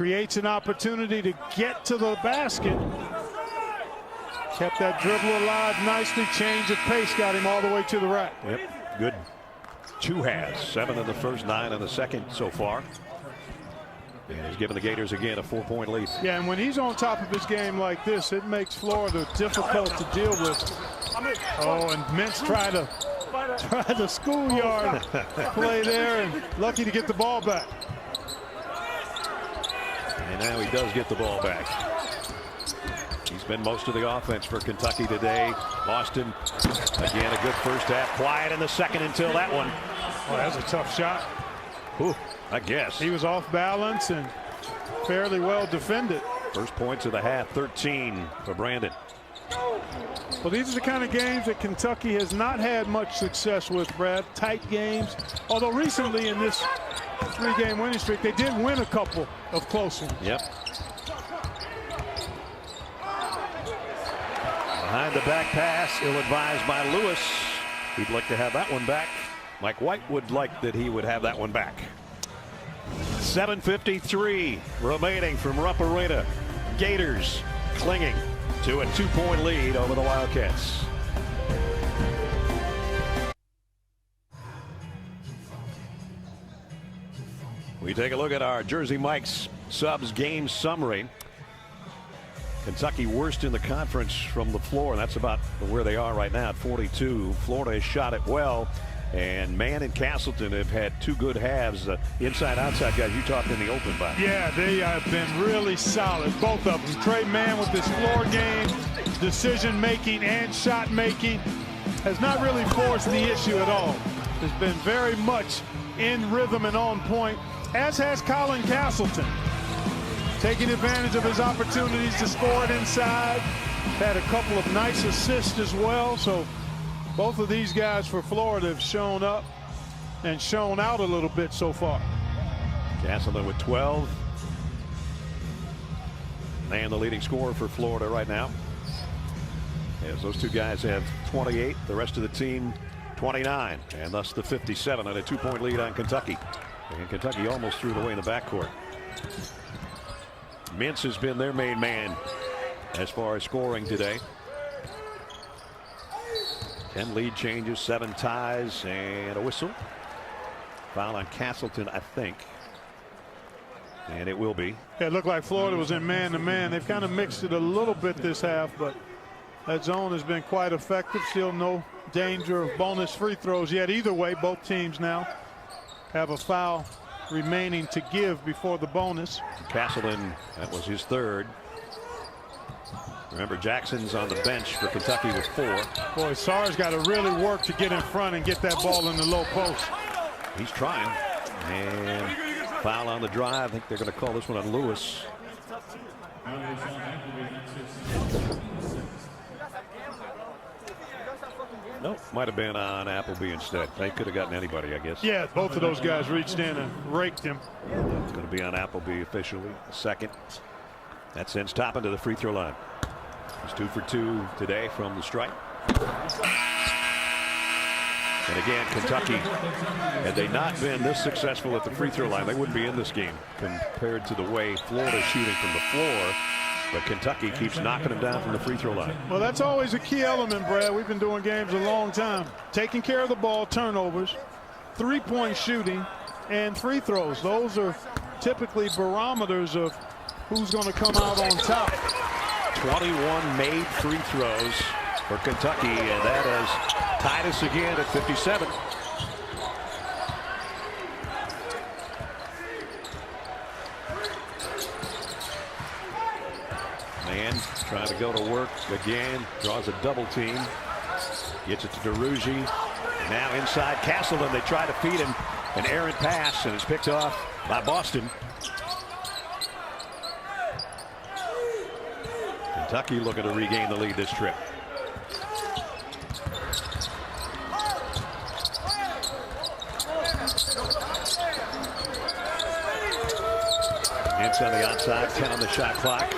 creates an opportunity to get to the basket. Kept that dribble alive nicely, change of pace, got him all the way to the rack. Yep, good. 2 halves, 7 in the first, 9 in the second so far. And he's given the Gators again a 4-point lead. Yeah, and when he's on top of his game like this, it makes Florida difficult to deal with. Oh, and Mintz tried the schoolyard play there, and lucky to get the ball back. And now he does get the ball back. He's been most of the offense for Kentucky today. Boston, again, a good first half. Quiet in the second until that one. Oh, that's a tough shot. Whew, I guess. He was off balance and fairly well defended. First points of the half, 13 for Brandon. Well, these are the kind of games that Kentucky has not had much success with, Brad. Tight games. Although recently in this 3-game winning streak, they did win a couple of close ones. Yep. Behind the back pass, ill-advised by Lewis. He'd like to have that one back. Mike White would like that he would have that one back. 7:53 remaining from Rupp Arena. Gators clinging to a 2-point lead over the Wildcats. We take a look at our Jersey Mike's subs game summary. Kentucky worst in the conference from the floor, and that's about where they are right now at 42. Florida has shot it well, and Mann and Castleton have had 2 good halves. Inside outside guys you talked in the open by. Yeah, they have been really solid, both of them. Tre Mann with his floor game, decision making and shot making, has not really forced the issue at all. Has been very much in rhythm and on point, as has Colin Castleton, taking advantage of his opportunities to score it inside. Had a couple of nice assists as well. So both of these guys for Florida have shown up and shown out a little bit so far. Castleton with 12. And the leading scorer for Florida right now. As those 2 guys have 28, the rest of the team 29, and thus the 57 and a 2-point lead on Kentucky. And Kentucky almost threw it away in the backcourt. Mintz has been their main man as far as scoring today. 10 lead changes, 7 ties, and a whistle. Foul on Castleton, I think. And it will be. Yeah, it looked like Florida was in man-to-man. They've kind of mixed it a little bit this half, but that zone has been quite effective. Still no danger of bonus free throws yet. Either way, both teams now have a foul remaining to give before the bonus. Castleton, that was his 3rd. Remember, Jackson's on the bench for Kentucky with 4. Boy, Sarr's got to really work to get in front and get that ball in the low post. He's trying. And foul on the drive. I think they're going to call this one on Lewis. Nope, might have been on Appleby instead. They could have gotten anybody, I guess. Yeah, both of those guys reached in and raked him. It's going to be on Appleby officially. 2nd. That sends Toppin to the free throw line. He's 2 for 2 today from the stripe. And again, Kentucky, had they not been this successful at the free throw line, they wouldn't be in this game compared to the way Florida's shooting from the floor. But Kentucky keeps knocking them down from the free throw line. Well, that's always a key element, Brad. We've been doing games a long time. Taking care of the ball, turnovers, 3-point shooting, and free throws. Those are typically barometers of who's going to come out on top. 21 made free throws for Kentucky, and that has tied us again at 57. Mann trying to go to work again, draws a double team, gets it to DeRougie. Now inside Castleton, they try to feed him an errant pass, and it's picked off by Boston. Kentucky looking to regain the lead this trip. Hits on the outside, 10 on the shot clock.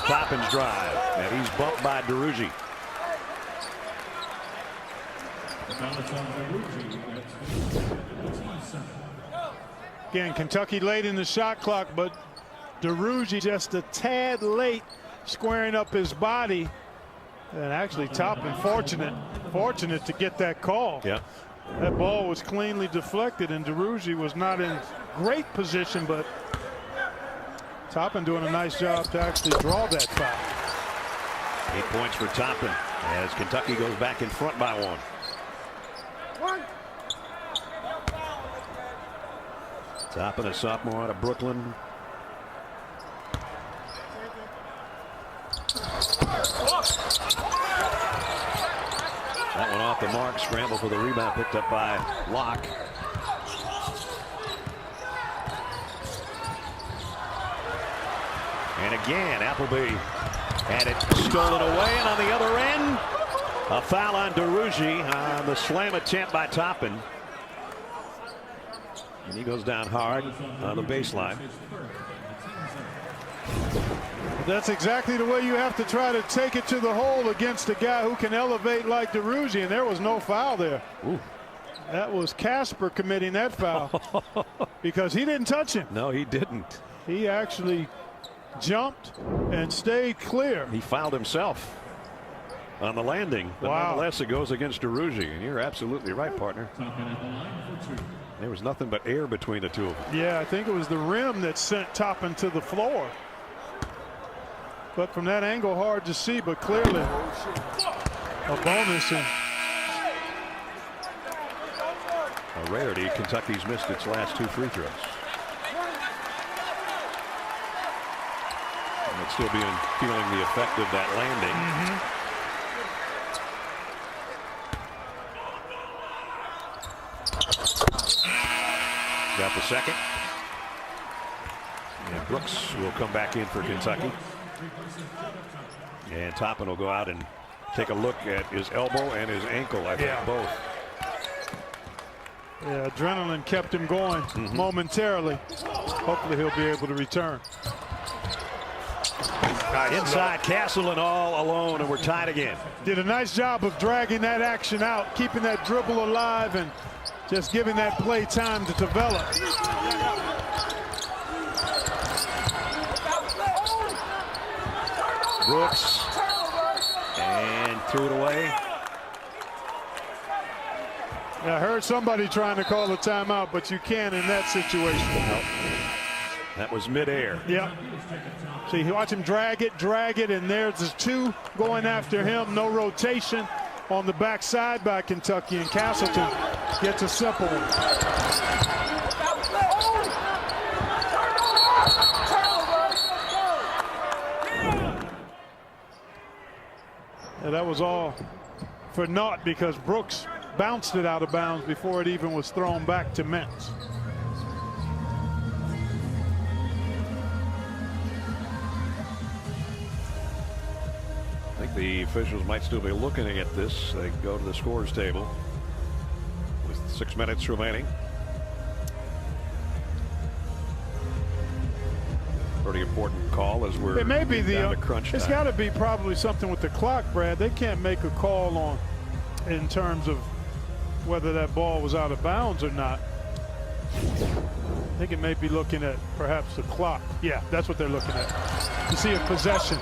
Toppin's drive, and he's bumped by DeRougie. Again, Kentucky late in the shot clock, but Duruji just a tad late squaring up his body. And actually Toppin fortunate to get that call. Yeah. That ball was cleanly deflected and Duruji was not in great position, but Toppin doing a nice job to actually draw that foul. 8 points for Toppin as Kentucky goes back in front by 1. Toppin, a sophomore out of Brooklyn. That one off the mark. Scramble for the rebound, picked up by Locke. And again, Appleby had it stolen away, and on the other end, a foul on Duruji on the slam attempt by Toppin. And he goes down hard on the baseline. That's exactly the way you have to try to take it to the hole against a guy who can elevate like Duruji, and there was no foul there. Ooh. That was Casper committing that foul because he didn't touch him. No, he didn't. He actually jumped and stayed clear. He fouled himself on the landing, but nonetheless it goes against Duruji, and you're absolutely right, partner. There was nothing but air between the two of them. Yeah, I think it was the rim that sent Toppin to the floor. But from that angle, hard to see, but clearly a bonus. And a rarity. Kentucky's missed its last 2 free throws. And it's still feeling the effect of that landing. Got the second. And Brooks will come back in for Kentucky. And Toppin will go out and take a look at his elbow and his ankle. I think both. Yeah, adrenaline kept him going momentarily. Hopefully he'll be able to return. Inside, Castleton all alone, and we're tied again. Did a nice job of dragging that action out, keeping that dribble alive, and just giving that play time to develop. Brooks, and threw it away. I heard somebody trying to call a timeout, but you can't in that situation. Nope. That was midair. Yeah. See, watch him drag it, and there's the 2 going after him. No rotation on the backside by Kentucky, and Castleton gets a simple one. And that was all for naught because Brooks bounced it out of bounds before it even was thrown back to Mintz. I think the officials might still be looking at this. They go to the scores table with 6 minutes remaining. Pretty important call as we're it may be down to crunch time. It's got to be probably something with the clock, Brad. They can't make a call on in terms of whether that ball was out of bounds or not. I think it may be looking at perhaps the clock. Yeah, that's what they're looking at to see if possession.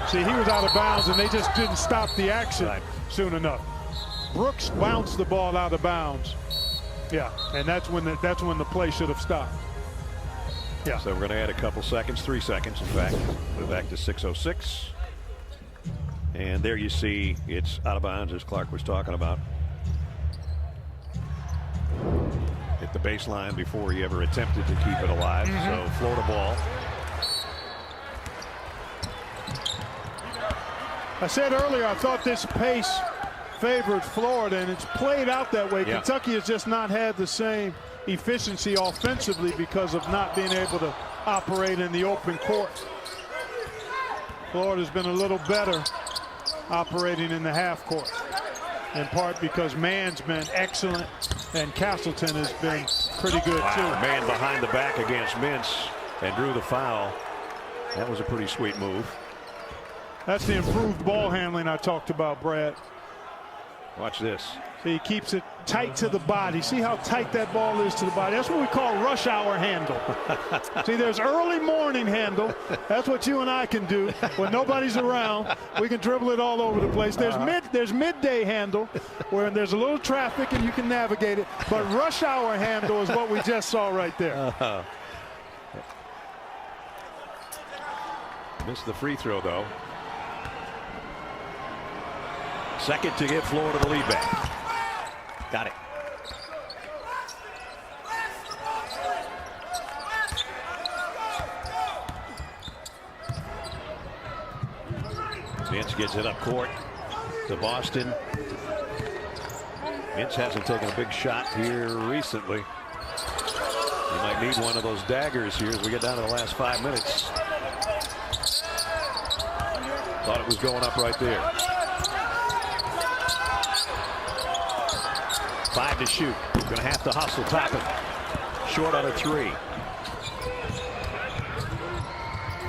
See, he was out of bounds, and they just didn't stop the action soon enough. Brooks bounced the ball out of bounds. Yeah, and that's when the play should have stopped. Yeah. So we're going to add a couple seconds, 3 seconds, in fact. Move back to 6:06. And there you see it's out of bounds, as Clark was talking about. Hit the baseline before he ever attempted to keep it alive. So Florida ball. I said earlier I thought this pace favored Florida, and it's played out that way. Yeah. Kentucky has just not had the same efficiency offensively because of not being able to operate in the open court. Florida's been a little better operating in the half court, in part because Mann's been excellent and Castleton has been pretty good too. Man behind the back against Mintz and drew the foul. That was a pretty sweet move. That's the improved ball handling I talked about, Brad. Watch this. So he keeps it tight to the body. See how tight that ball is to the body? That's what we call rush hour handle. See, there's early morning handle. That's what you and I can do when nobody's around. We can dribble it all over the place. There's midday handle where there's a little traffic and you can navigate it. But rush hour handle is what we just saw right there. Missed the free throw, though. Second to give Florida the lead back. Got it. Mintz gets it up court to Boston. Mintz hasn't taken a big shot here recently. He might need one of those daggers here as we get down to the last 5 minutes. Thought it was going up right there. 5 to shoot. Going to have to hustle. Toppin. Short on a 3.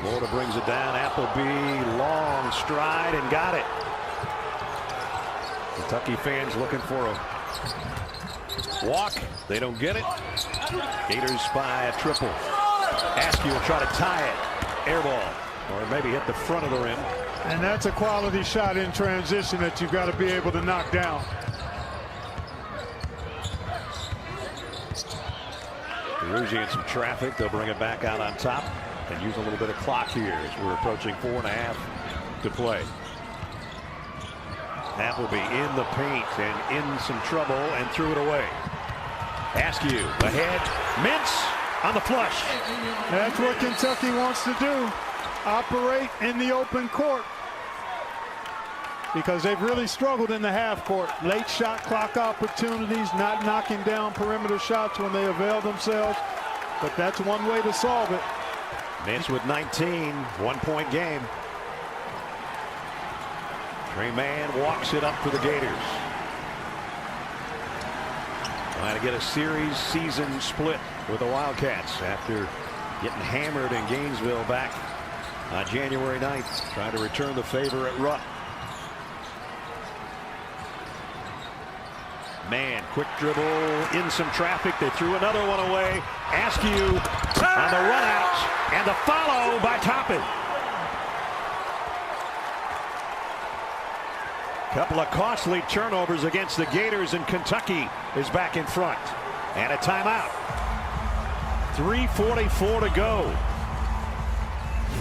Florida brings it down. Appleby, long stride, and got it. Kentucky fans looking for a walk. They don't get it. Gators by a triple. Askew will try to tie it. Air ball. Or maybe hit the front of the rim. And that's a quality shot in transition that you've got to be able to knock down. Peruzzi in some traffic. They'll bring it back out on top and use a little bit of clock here as we're approaching 4.5 to play. Appleby in the paint and in some trouble and threw it away. Askew ahead. Mintz on the flush. That's what Kentucky wants to do. Operate in the open court. Because they've really struggled in the half court. Late shot clock opportunities, not knocking down perimeter shots when they avail themselves. But that's one way to solve it. Mintz with 19, 1-point game. Trey Mann walks it up for the Gators. Trying to get a series season split with the Wildcats after getting hammered in Gainesville back on January 9th. Trying to return the favor at Rupp. Man, quick dribble in some traffic. They threw another one away. Askew on the run out and the follow by Toppin. Couple of costly turnovers against the Gators, and Kentucky is back in front. And a timeout. 3:44 to go.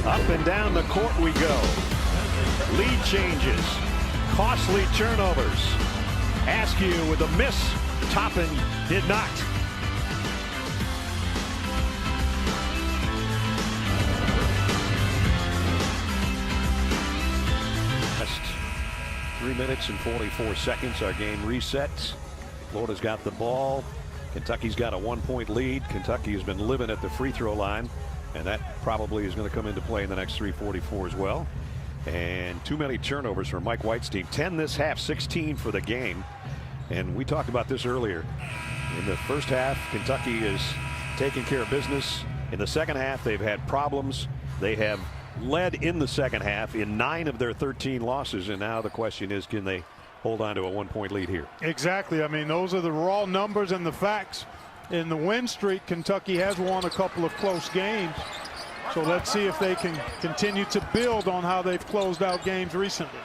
Up and down the court we go. Lead changes. Costly turnovers. Askew with a miss. Toppin did not. Last 3 minutes and 44 seconds. Our game resets. Florida's got the ball. Kentucky's got a 1-point lead. Kentucky has been living at the free throw line, and that probably is going to come into play in the next 3:44 as well. And too many turnovers for Mike White's team. 10 this half, 16 for the game. And we talked about this earlier. In the first half, Kentucky is taking care of business. In the second half, they've had problems. They have led in the second half in 9 of their 13 losses. And now the question is, can they hold on to a 1-point lead here? Exactly. I mean, those are the raw numbers and the facts. In the win streak, Kentucky has won a couple of close games. So let's see if they can continue to build on how they've closed out games recently.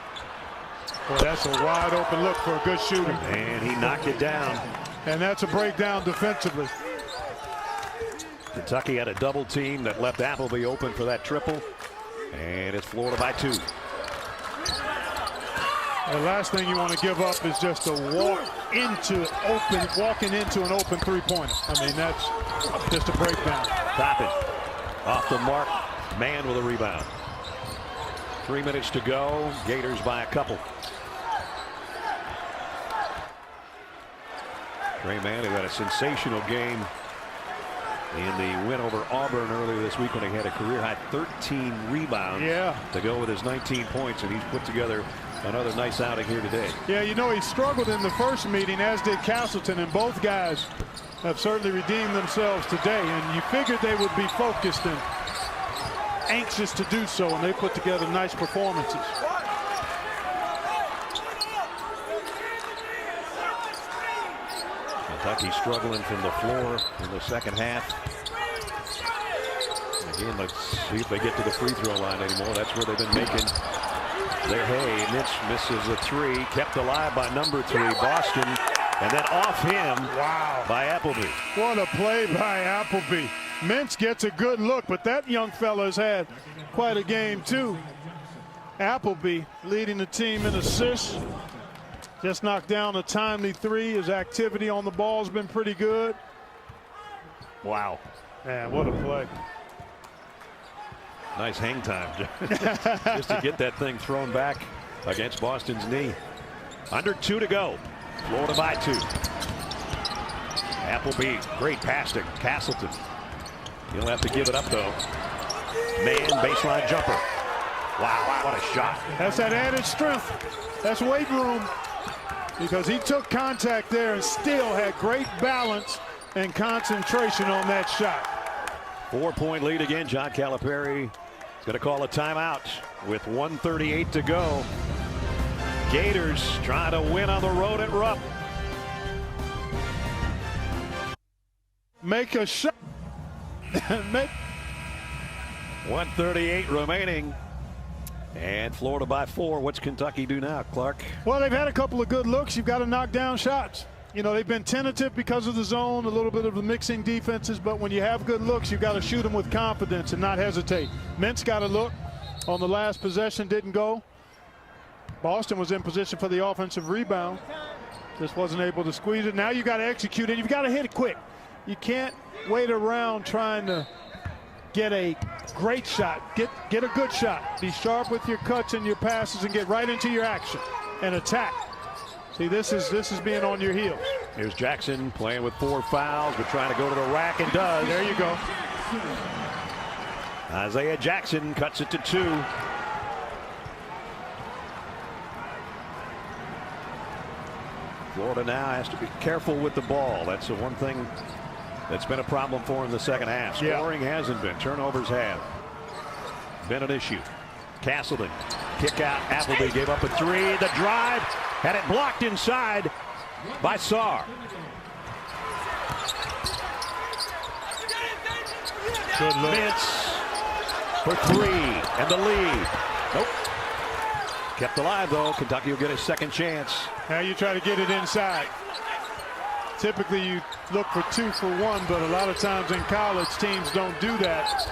Boy, that's a wide open look for a good shooter. And he knocked it down. And that's a breakdown defensively. Kentucky had a double team that left Appleby open for that triple. And it's Florida by 2. The last thing you want to give up is just a walking into an open three-pointer. I mean, that's just a breakdown. Toppin off the mark. Mann with a rebound. 3 minutes to go. Gators by a couple. Trey Mann, who had a sensational game in the win over Auburn earlier this week when he had a career-high 13 rebounds to go with his 19 points, and he's put together another nice outing here today. Yeah, you know, he struggled in the first meeting, as did Castleton, and both guys have certainly redeemed themselves today, and you figured they would be focused and anxious to do so, and they put together nice performances. Kentucky struggling from the floor in the second half. Again, let's see if they get to the free throw line anymore. That's where they've been making their hay. Mitch misses a three, kept alive by number 3, Boston, and then off him by Appleby. What a play by Appleby. Mintz gets a good look, but that young fella's had quite a game too. Appleby leading the team in assists. Just knocked down a timely 3. His activity on the ball has been pretty good. Wow. Man, what a play. Nice hang time just to get that thing thrown back against Boston's knee. Under 2 to go. Florida by 2. Appleby, great pass to Castleton. He'll have to give it up though. Man, baseline jumper. Wow, what a shot. That's that added strength. That's weight room. Because he took contact there and still had great balance and concentration on that shot. 4-point lead again. John Calipari is going to call a timeout with 1:38 to go. Gators trying to win on the road at Rupp. Make a shot. 1:38 remaining. And Florida by 4. What's Kentucky do now, Clark? Well, they've had a couple of good looks. You've got to knock down shots. You know, they've been tentative because of the zone, a little bit of the mixing defenses, but when you have good looks, you've got to shoot them with confidence and not hesitate. Mintz got a look on the last possession, didn't go. Boston was in position for the offensive rebound. Just wasn't able to squeeze it. Now you got to execute it. You've got to hit it quick. You can't wait around trying to get a great shot. Get a good shot. Be sharp with your cuts and your passes and get right into your action and attack. See, this is being on your heels. Here's Jackson playing with 4 fouls, but trying to go to the rack and does. There you go. Isaiah Jackson cuts it to 2. Florida now has to be careful with the ball. That's the one thing that's been a problem for him in the second half. Scoring hasn't been. Turnovers have been an issue. Castleton, kick out. Appleby gave up a 3. The drive had it blocked inside by Sarr. Good look. Mintz for 3 and the lead. Nope. Kept alive though. Kentucky will get a second chance. Now you try to get it inside. Typically you look for 2 for 1, but a lot of times in college teams don't do that.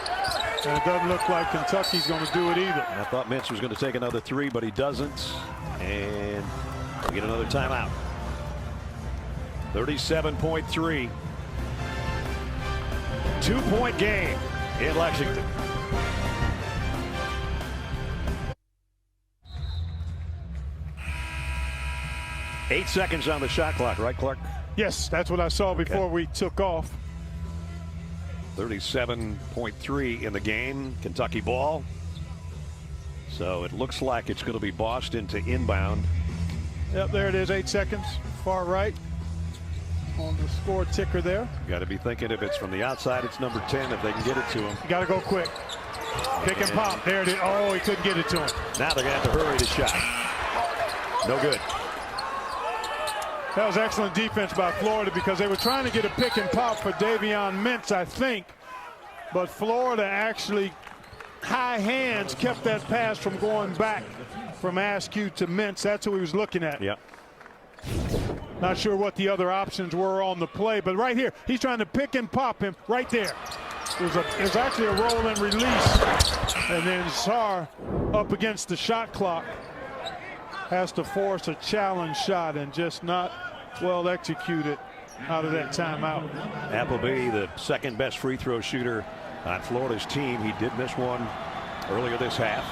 And it doesn't look like Kentucky's going to do it either. I thought Mintz was going to take another 3, but he doesn't. And we get another timeout. 37.3. 2-point game in Lexington. Eight seconds on the shot clock, right, Clark? Yes, that's what I saw before we took off. 37.3 in the game. Kentucky ball. So it looks like it's going to be Boston to inbound. Yep, there it is. 8 seconds. Far right on the score ticker there. You got to be thinking if it's from the outside, it's number 10 if they can get it to him. You got to go quick. Pick and pop. There it is. Oh, he couldn't get it to him. Now they're going to have to hurry the shot. No good. That was excellent defense by Florida because they were trying to get a pick and pop for Davion Mintz, I think. But Florida actually, high hands, kept that pass from going back from Askew to Mintz. That's who he was looking at. Yep. Not sure what the other options were on the play, but right here, he's trying to pick and pop him right there. It was actually a roll and release. And then Sarr up against the shot clock has to force a challenge shot and just not well executed out of that timeout. Appleby, the second best free throw shooter on Florida's team. He did miss one earlier this half.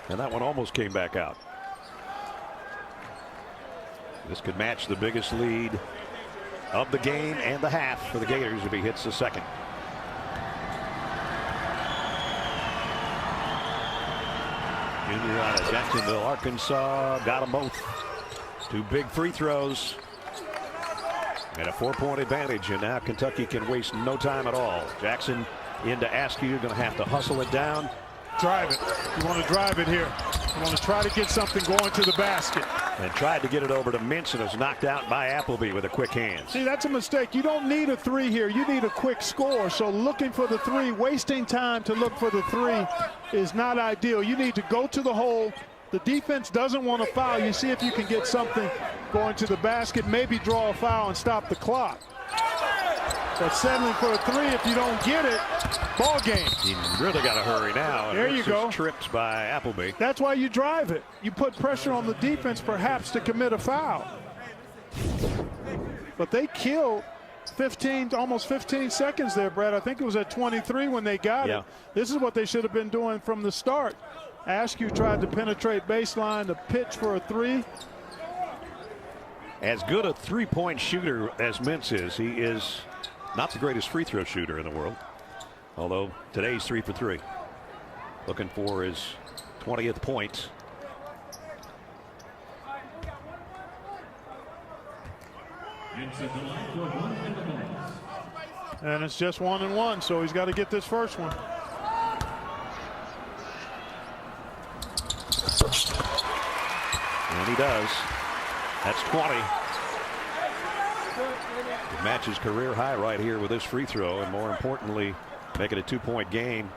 And that one almost came back out. This could match the biggest lead of the game and the half for the Gators if he hits the second. Junior out of Jacksonville, Arkansas, got them both. 2 big free throws and a 4-point advantage, and now Kentucky can waste no time at all. Jackson into Askew, going to have to hustle it down. Drive it. You want to drive it here. You want to try to get something going to the basket. And tried to get it over to Mintz and was knocked out by Appleby with a quick hand. See, that's a mistake. You don't need a three here. You need a quick score. So looking for the three, wasting time to look for the three is not ideal. You need to go to the hole. The defense doesn't want to foul. You see if you can get something going to the basket, maybe draw a foul and stop the clock. But settling for a three, if you don't get it, ball game. You really got to hurry now. There you go. Tripped by Appleby. That's why you drive it. You put pressure on the defense perhaps to commit a foul. But they killed 15, almost 15 seconds there, Brad. I think it was at 23 when they got it. This is what they should have been doing from the start. Askew tried to penetrate baseline, to pitch for a three. As good a three-point shooter as Mintz is, he is not the greatest free throw shooter in the world. Although today's 3 for 3. Looking for his 20th point. And it's just 1-1, so he's got to get this first one. And he does. That's 20. It matches career high right here with this free throw, and more importantly, make it a 2-point game.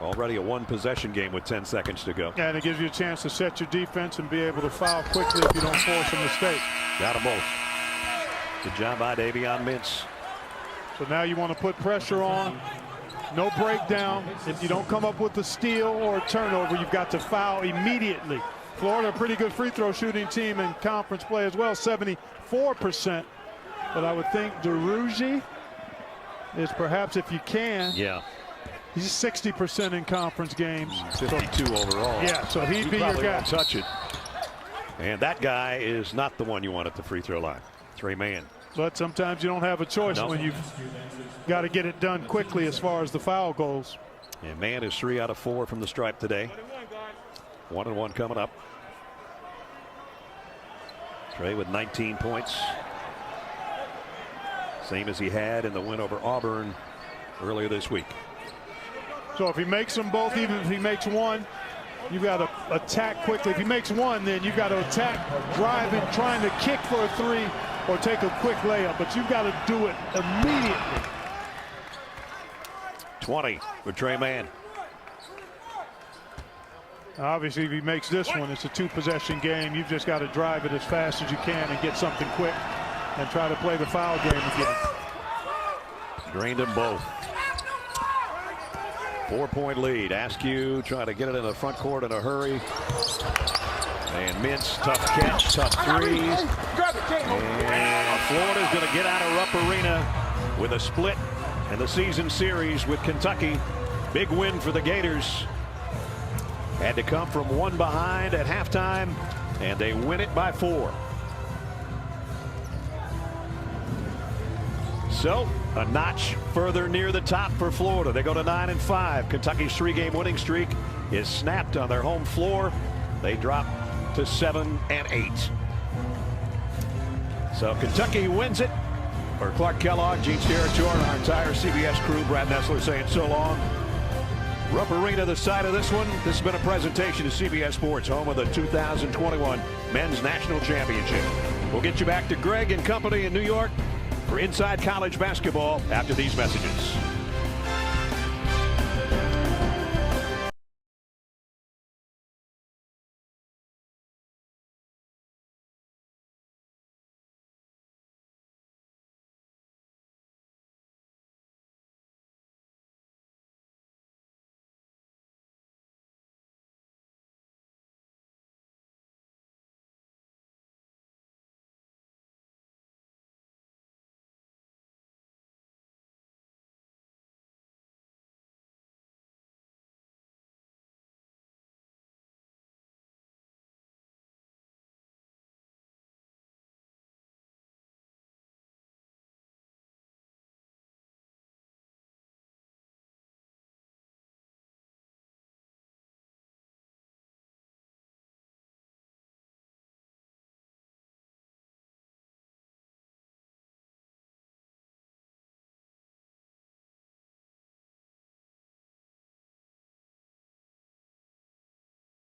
Already a one-possession game with 10 seconds to go. And it gives you a chance to set your defense and be able to foul quickly if you don't force a mistake. Got them both. Good job by Davion Mintz. So now you want to put pressure on. No breakdown. If you don't come up with a steal or a turnover, you've got to foul immediately. Florida, a pretty good free throw shooting team in conference play as well, 74%. But I would think DeRougie is perhaps, if you can. Yeah. He's 60% in conference games. 52 overall. Yeah, so he'd be your guy. Won't touch it. And that guy is not the one you want at the free throw line. Three-man. But sometimes you don't have a choice when you've got to get it done quickly as far as the foul goes. And Mann is 3 out of 4 from the stripe today. 1-1 coming up. Trey with 19 points. Same as he had in the win over Auburn earlier this week. So if he makes them both, even if he makes one, you've got to attack quickly. If he makes one, then you've got to attack, driving, trying to kick for a three or take a quick layup. But you've got to do it immediately. 20 for Trey Mann. Obviously, if he makes this one, it's a two-possession game. You've just got to drive it as fast as you can and get something quick and try to play the foul game again. Drained them both. 4-point lead. Askew trying to get it in the front court in a hurry. And Mintz, tough catch, tough threes. And Florida's going to get out of Rupp Arena with a split in the season series with Kentucky. Big win for the Gators. Had to come from one behind at halftime, and they win it by 4. So a notch further near the top for Florida. They go to 9-5. Kentucky's 3-game winning streak is snapped on their home floor. They drop to 7-8. So Kentucky wins it. For Clark Kellogg, Gene Steratore, and our entire CBS crew, Brad Nessler saying so long. Rupp Arena, the side of this one. This has been a presentation to CBS Sports, home of the 2021 Men's National Championship. We'll get you back to Greg and company in New York for Inside College Basketball after these messages.